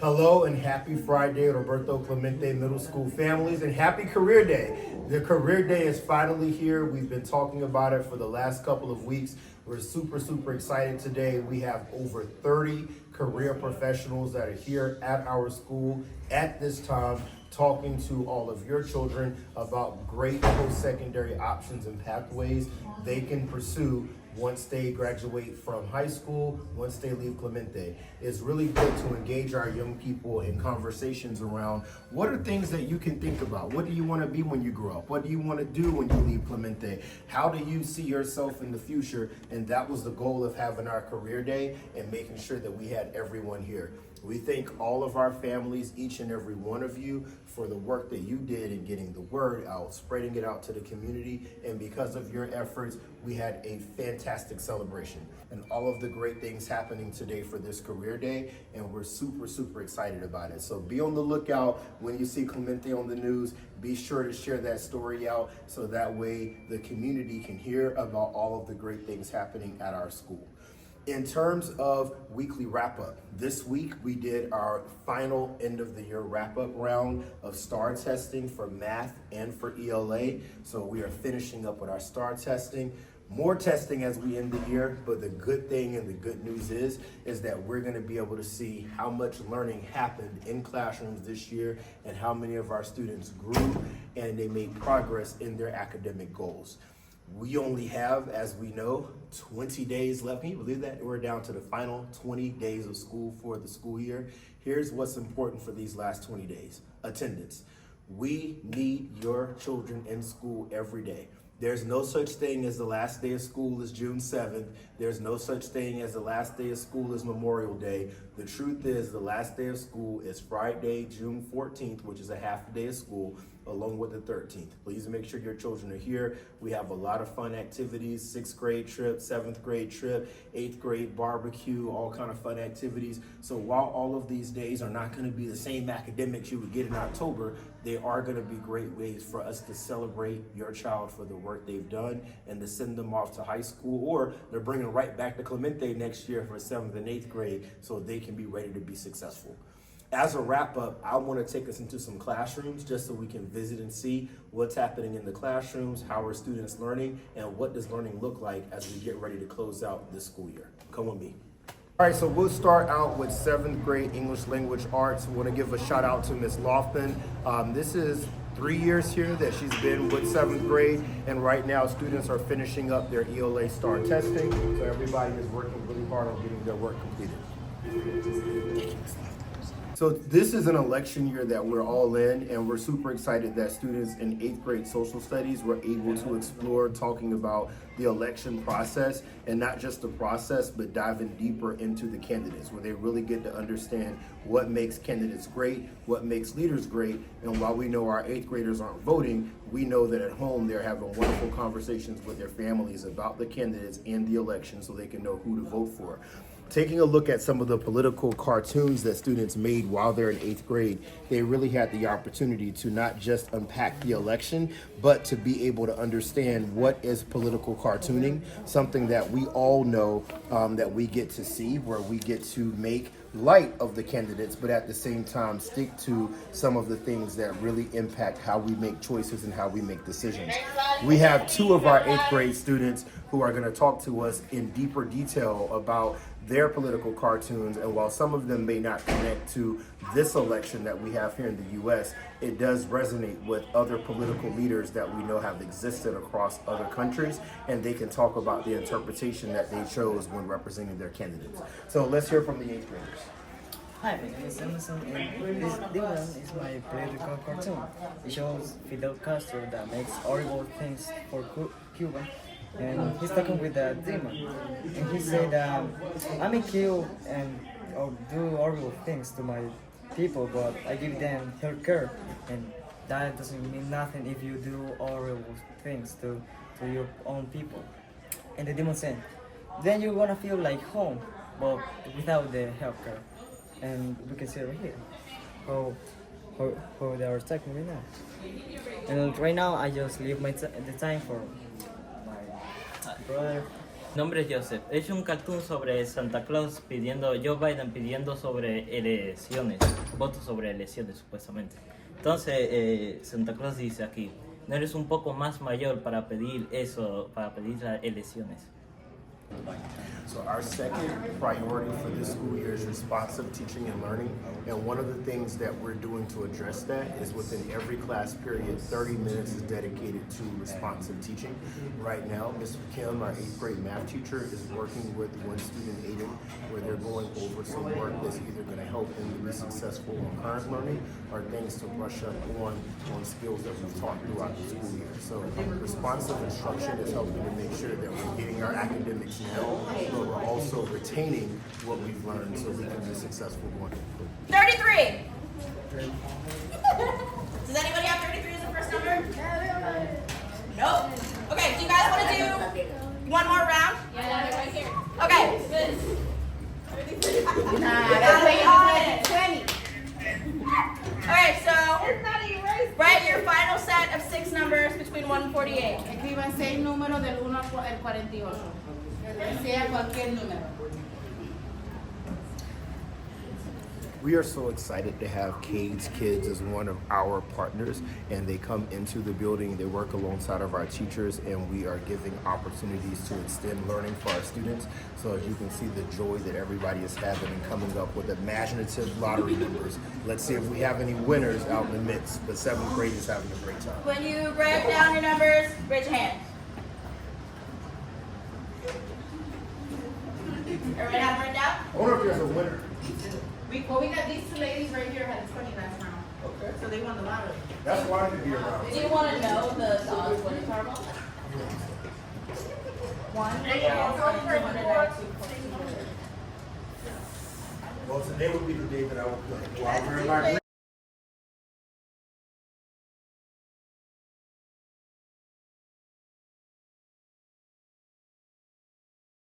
Hello and happy Friday, Roberto Clemente Middle School families, and happy Career Day. The Career Day is finally here. We've been talking about it for the last couple of weeks. We're super excited today. We have over 30 career professionals that are here at our school at this time, talking to all of your children about great post-secondary options and pathways they can pursue once they graduate from high school, once they leave Clemente. It's really good to engage our young people in conversations around what are things that you can think about? What do you want to be when you grow up? What do you want to do when you leave Clemente? How do you see yourself in the future? And that was the goal of having our career day and making sure that we had everyone here. We thank all of our families, each and every one of you, for the work that you did in getting the word out, spreading it out to the community. And because of your efforts, we had a fantastic celebration and all of the great things happening today for this career day. And we're super excited about it. So be on the lookout when you see Clemente on the news. Be sure to share that story out so that way the community can hear about all of the great things happening at our school. In terms of weekly wrap-up, this week we did our final end of the year wrap-up round of STAR testing for math and for ELA. So we are finishing up with our STAR testing. More testing as we end the year, but the good thing and the good news is that we're gonna be able to see how much learning happened in classrooms this year and how many of our students grew and they made progress in their academic goals. We only have, as we know, 20 days left. Can you believe that? We're down to the final 20 days of school for the school year. Here's what's important for these last 20 days: attendance. We need your children in school every day. There's no such thing as the last day of school is June 7th. There's no such thing as the last day of school is Memorial Day. The truth is the last day of school is Friday, June 14th, which is a half a day of school, along with the 13th. Please make sure your children are here. We have a lot of fun activities: 6th grade trip, 7th grade trip, 8th grade barbecue, all kind of fun activities. So while all of these days are not gonna be the same academics you would get in October, they are gonna be great ways for us to celebrate your child for the work they've done and to send them off to high school, or they're bringing right back to Clemente next year for 7th and 8th grade so they can be ready to be successful. As a wrap up, I want to take us into some classrooms just so we can visit and see what's happening in the classrooms, how are students learning, and what does learning look like as we get ready to close out this school year. Come with me. All right, so we'll start out with 7th grade English Language Arts. I want to give a shout out to Ms. Lofton. This is 3 years here that she's been with 7th grade, and right now students are finishing up their ELA STAR testing, so everybody is working really hard on getting their work completed. So this is an election year that we're all in, and we're super excited that students in 8th grade social studies were able to explore talking about the election process, and not just the process, but diving deeper into the candidates, where they really get to understand what makes candidates great, what makes leaders great. And while we know our 8th graders aren't voting, we know that at home they're having wonderful conversations with their families about the candidates and the election so they can know who to vote for. Taking a look at some of the political cartoons that students made while they're in 8th grade, they really had the opportunity to not just unpack the election, but to be able to understand what is political cartooning, something that we all know that we get to see, where we get to make light of the candidates, but at the same time stick to some of the things that really impact how we make choices and how we make decisions. We have 2 of our 8th grade students who are going to talk to us in deeper detail about their political cartoons, and while some of them may not connect to this election that we have here in the US, it does resonate with other political leaders that we know have existed across other countries, and they can talk about the interpretation that they chose when representing their candidates. So let's hear from the 8th graders. Hi, my name is Emerson, and this one is my political cartoon. It shows Fidel Castro that makes horrible things for Cuba, and he's talking with a demon, and he said, I may kill and or do horrible things to my people, but I give them health care, and that doesn't mean nothing if you do horrible things to your own people. And the demon said, then you're gonna feel like home, but without the health care. And we can see right here how they are attacking right now. And right now I just leave the time for my brother Nombre es Joseph. Es un cartoon sobre Santa Claus pidiendo, Joe Biden pidiendo sobre elecciones, votos sobre elecciones supuestamente. Entonces Santa Claus dice aquí, no eres un poco más mayor para pedir eso, para pedir las elecciones. So our second priority for this school year is responsive teaching and learning. And one of the things that we're doing to address that is within every class period, 30 minutes is dedicated to responsive teaching. Right now, Ms. Kim, our 8th grade math teacher, is working with one student, Aiden, where they're going over some work that's either going to help them to be successful in current learning or things to brush up on skills that we've taught throughout the school year. So responsive instruction is helping to make sure that we're getting our academics now, but we're also retaining what we've learned so we can be successful going forward. 33. Does anybody have 33 as the first number? Nope. Okay, do you guys want to do one more round? Yeah, right here. Okay. Gotta be honest. Alright, so write your final set of 6 numbers between 1 and 48. Escriban 6 números del 1 al 48. Sea cualquier número. We are so excited to have Cade's Kids as one of our partners, and they come into the building, they work alongside of our teachers, and we are giving opportunities to extend learning for our students. So as you can see the joy that everybody is having and coming up with imaginative lottery numbers. Let's see if we have any winners out in the midst, but 7th grade is having a great time. When you write down your numbers, raise your hand. Everybody have it written down? I wonder if there's a winner. We got these 2 ladies right here had 20 last round. Okay. So they won the lottery. That's why I could be around. Do you want to know the odds winning total? 1. Well, today would be the day that I would play. While we're in our